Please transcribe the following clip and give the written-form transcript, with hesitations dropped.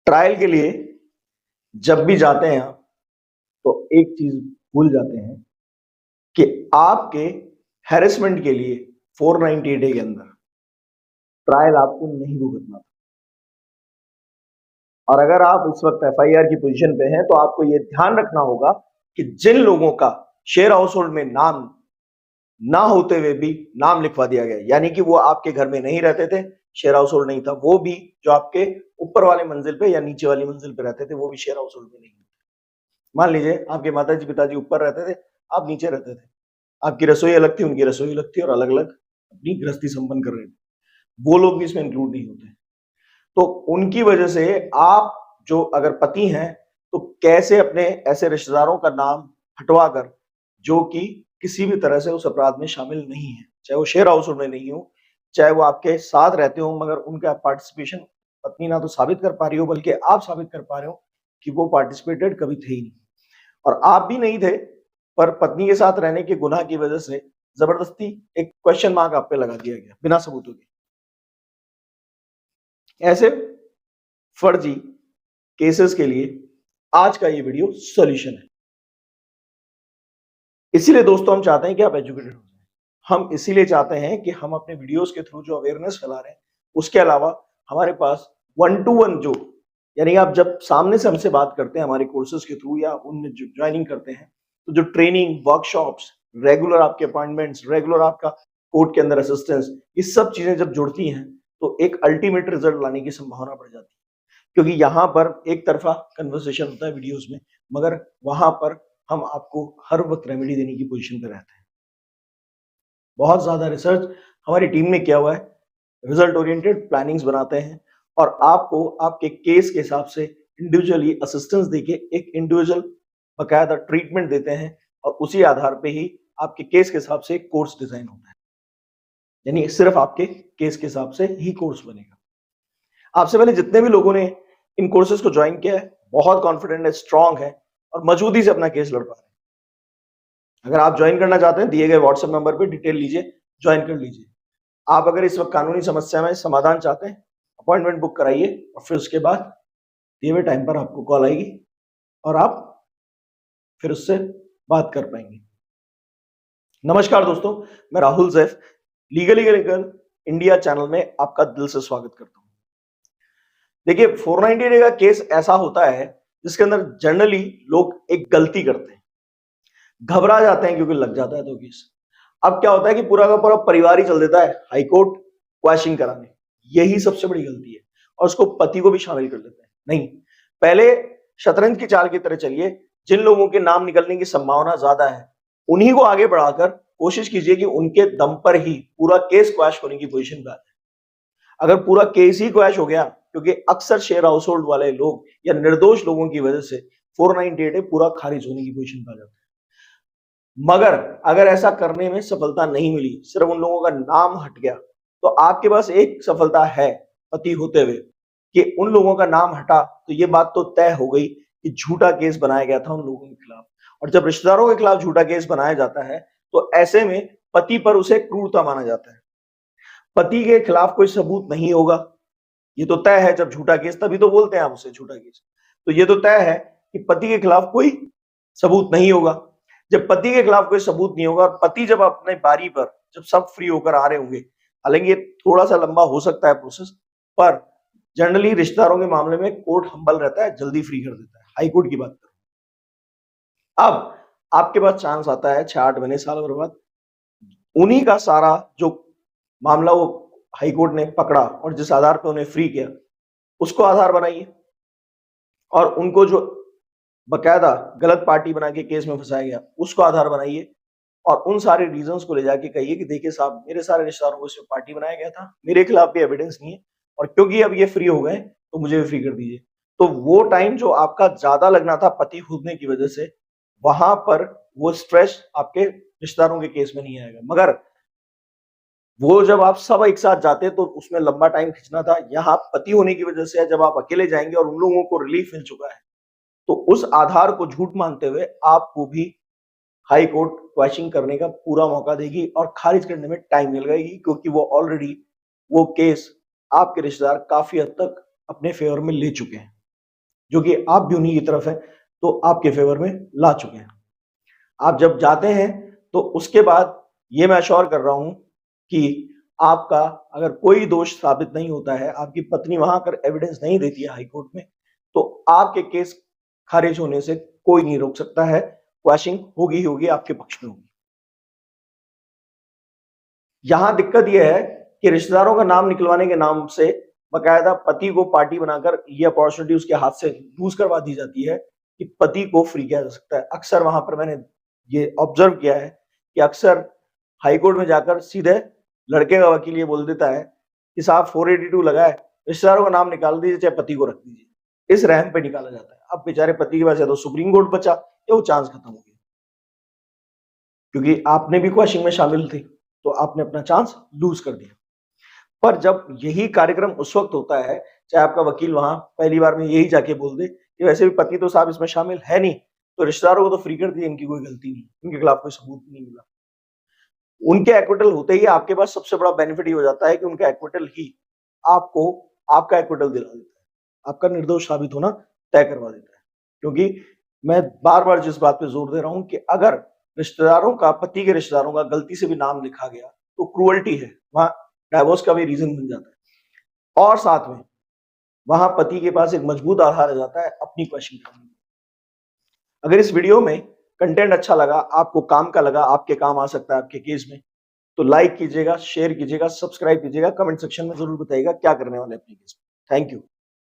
Trial के लिए जब भी जाते हैं आप तो एक चीज भूल जाते हैं कि आपके हैरेसमेंट के लिए 490 डे के अंदर ट्रायल आपको नहीं भुगतना था। और अगर आप इस वक्त एफआईआर की पोजीशन पे हैं तो आपको यह ध्यान रखना होगा कि जिन लोगों का शेयर हाउस होल्ड में नाम ना होते हुए भी नाम लिखवा दिया गया, यानी कि वो आपके घर में नहीं रहते थे, शेयर हाउस होल्ड नहीं था, वो भी जो आपके ऊपर वाले मंजिल पे या नीचे वाली मंजिल पे रहते थे वो भी शेयर हाउस होल्ड में नहीं होते। मान लीजिए आपके माताजी पिताजी ऊपर रहते थे, आप नीचे रहते थे, आपकी रसोई अलग थी, उनकी रसोई अलग थी और अलग अलग अपनी गृहस्थी संपन्न कर रहे थे, वो लोग भी इसमें इंक्लूड नहीं होते। तो उनकी वजह से आप जो अगर पति हैं तो कैसे अपने ऐसे रिश्तेदारों का नाम हटवा कर, जो कि किसी भी तरह से उस अपराध में शामिल नहीं है, चाहे वो शेयर हाउस होल्ड में नहीं हो, चाहे वो आपके साथ रहते हो, मगर उनका पार्टिसिपेशन पत्नी ना तो साबित कर पा रही हो बल्कि आप साबित कर पा रहे हो कि वो पार्टिसिपेटेड कभी थे ही नहीं और आप भी नहीं थे, पर पत्नी के साथ रहने के गुनाह की वजह से जबरदस्ती एक क्वेश्चन मार्क आप पे लगा दिया गया बिना सबूतों के। ऐसे फर्जी केसेस के लिए आज का ये वीडियो सॉल्यूशन है। इसीलिए दोस्तों हम चाहते हैं कि आप एजुकेटेड हो जाएं। हम इसीलिए चाहते हैं कि हम अपने वीडियोस के थ्रू जो अवेयरनेस फैला रहे हैं, उसके अलावा हमारे पास 1-to-1 जो, यानी आप जब सामने से हमसे बात करते हैं हमारे कोर्सेज के थ्रू या उनमें ज्वाइनिंग करते हैं, तो जो ट्रेनिंग, वर्कशॉप्स, रेगुलर आपके अपॉइंटमेंट्स, रेगुलर आपका कोर्ट के अंदर असिस्टेंस, ये सब चीजें जब जुड़ती हैं तो एक अल्टीमेट रिजल्ट लाने की संभावना बढ़ जाती है। क्योंकि यहाँ पर एक तरफा कन्वर्सेशन होता है वीडियोस में, मगर वहां पर हम आपको हर वक्त रेमेडी देने की पोजीशन पे रहते हैं। बहुत ज्यादा रिसर्च हमारी टीम ने किया हुआ है, रिजल्ट ओरिएंटेड प्लानिंग्स बनाते हैं और आपको आपके केस के हिसाब से इंडिविजुअली असिस्टेंस देके एक इंडिविजुअल बकायदा ट्रीटमेंट देते हैं और उसी आधार पे ही आपके केस के हिसाब से कोर्स डिजाइन होता है, यानी सिर्फ आपके केस के हिसाब से ही कोर्स बनेगा। आपसे पहले जितने भी लोगों ने इन कोर्सेज को ज्वाइन किया है बहुत कॉन्फिडेंट है, स्ट्रांग है और मजबूती से अपना केस लड़ पा रहे हैं। अगर आप ज्वाइन करना चाहते हैं दिए गए व्हाट्सएप नंबर पे डिटेल लीजिए, ज्वाइन कर लीजिए। आप अगर इस वक्त कानूनी समस्या में समाधान चाहते हैं, अपॉइंटमेंट बुक कराइए और फिर उसके बाद दिए हुए टाइम पर आपको कॉल आएगी और आप फिर उससे बात कर पाएंगे। नमस्कार दोस्तों, मैं Rahul जैफ legally legal India channel में आपका दिल से स्वागत करता हूं। देखिए 490 डे का केस ऐसा होता है जिसके अंदर जनरली लोग एक गलती करते हैं, घबरा जाते हैं क्योंकि लग जाता है तो केस। अब क्या होता है कि पूरा का पूरा परिवार ही चल देता है हाईकोर्ट क्वैशिंग कराने, यही सबसे बड़ी गलती है और उसको पति को भी शामिल कर देते हैं। नहीं, पहले शतरंज की चाल की तरह चलिए, जिन लोगों के नाम निकलने की संभावना ज्यादा है उन्हीं को आगे बढ़ाकर कोशिश कीजिए कि उनके दम पर ही पूरा केस क्वैश होने की पोजीशन पे आ जाए। अगर पूरा केस ही क्वैश हो गया, क्योंकि अक्सर शेयर हाउस होल्ड वाले लोग या निर्दोष लोगों की वजह से 498 पूरा खारिज होने की पोजीशन पे आ जाता है। मगर अगर ऐसा करने में सफलता नहीं मिली, सिर्फ उन लोगों का नाम हट गया, तो आपके पास एक सफलता है पति होते हुए कि उन लोगों का नाम हटा, तो ये बात तो तय हो गई कि झूठा केस बनाया गया था उन लोगों के खिलाफ। और जब रिश्तेदारों के खिलाफ झूठा केस बनाया जाता है तो ऐसे में पति पर उसे क्रूरता माना जाता है। पति के खिलाफ कोई सबूत नहीं होगा, ये तो तय है। जब झूठा केस, तभी तो बोलते हैं आप उसे झूठा केस, तो ये तो तय है कि पति के खिलाफ कोई सबूत नहीं होगा। जब पति के खिलाफ कोई सबूत नहीं होगा और पति जब अपने बारी पर जब सब फ्री होकर आ रहे होंगे, हालांकि ये थोड़ा सा लंबा हो सकता है प्रोसेस, पर जनरली रिश्तेदारों के मामले में कोर्ट हम्बल रहता है, जल्दी फ्री कर देता है। हाई कोर्ट की बात करो, अब आपके पास चांस आता है 6-8 महीने साल भर बाद, उन्हीं का सारा जो मामला वो हाई कोर्ट ने पकड़ा और जिस आधार पर उन्हें फ्री किया उसको आधार बनाइए और उनको जो बकायदा गलत पार्टी बना के केस में फंसाया गया उसको आधार बनाइए और उन सारे रीजंस को ले जाके कहिए कि देखिए साहब, मेरे सारे रिश्तेदारों को इसमें पार्टी बनाया गया था, मेरे खिलाफ भी एविडेंस नहीं है और क्योंकि अब ये फ्री हो गए तो मुझे भी फ्री कर दीजिए। तो वो टाइम जो आपका ज्यादा लगना था पति खुदने की वजह से, वहां पर वो स्ट्रेस आपके रिश्तेदारों के केस में नहीं आएगा। मगर वो जब आप सब एक साथ जाते तो उसमें लंबा टाइम खींचना था, यहाँ पति होने की वजह से जब आप अकेले जाएंगे और उन लोगों को रिलीफ मिल चुका है, तो उस आधार को झूठ मानते हुए आपको भी हाई कोर्ट क्वैशिंग करने का पूरा मौका देगी और खारिज करने में टाइम मिल जाएगी, क्योंकि वो ऑलरेडी वो केस आपके रिश्तेदार काफी हद तक अपने फेवर में ले चुके हैं। जो कि आप भी उन्हीं की तरफ है तो आपके फेवर में ला चुके हैं। आप जब जाते हैं तो उसके बाद ये मैं अश्योर कर रहा हूं कि आपका अगर कोई दोष साबित नहीं होता है, आपकी पत्नी वहां कर एविडेंस नहीं देती है हाई कोर्ट में, तो आपके केस खारिज होने से कोई नहीं रोक सकता है। क्वैशिंग होगी ही होगी, आपके पक्ष में होगी। यहां दिक्कत यह है कि रिश्तेदारों का नाम निकलवाने के नाम से बकायदा पति को पार्टी बनाकर यह अपॉर्चुनिटी उसके हाथ से लूज करवा दी जाती है कि पति को फ्री किया जा सकता है। अक्सर वहां पर मैंने ये ऑब्जर्व किया है कि अक्सर हाईकोर्ट में जाकर सीधे लड़के का वकील ये बोल देता है कि साहब 482 लगा है, रिश्तेदारों का नाम निकाल दीजिए, चाहे पति को रख दीजिए। इस रहम पे निकाला जाता है। अब बेचारे पति के पास या तो सुप्रीम कोर्ट बचा या वो चांस खत्म हो गया, क्योंकि आपने भी क्वैशिंग में शामिल थे तो आपने अपना चांस लूज कर दिया। पर जब यही कार्यक्रम उस वक्त होता है, चाहे आपका वकील वहां पहली बार में यही जाके बोल दे कि वैसे भी पति तो साहब इसमें शामिल है नहीं, तो रिश्तेदारों को तो फ्री कर दिया, इनकी कोई गलती नहीं, इनके खिलाफ कोई सबूत नहीं मिला। उनके एक्विटल होते ही आपके पास सबसे बड़ा बेनिफिट ये हो जाता है कि उनका एक्विटल ही आपको आपका एक्विटल दिला देता है, आपका निर्दोष साबित होना तय करवा देता है। क्योंकि मैं बार बार जिस बात पे जोर दे रहा हूं कि अगर रिश्तेदारों का, पति के रिश्तेदारों का गलती से भी नाम लिखा गया तो क्रूअल्टी है, वहां डाइवोर्स का भी रीजन बन जाता है। और साथ में वहां पति के पास एक मजबूत आधार आ जाता है अपनी क्वेश्चन करने में। अगर इस वीडियो में कंटेंट अच्छा लगा, आपको काम का लगा, आपके काम आ सकता है आपके केस में, तो लाइक कीजिएगा, शेयर कीजिएगा, सब्सक्राइब कीजिएगा, कमेंट सेक्शन में जरूर बताइएगा क्या करने वाले अपने केस में। Thank you.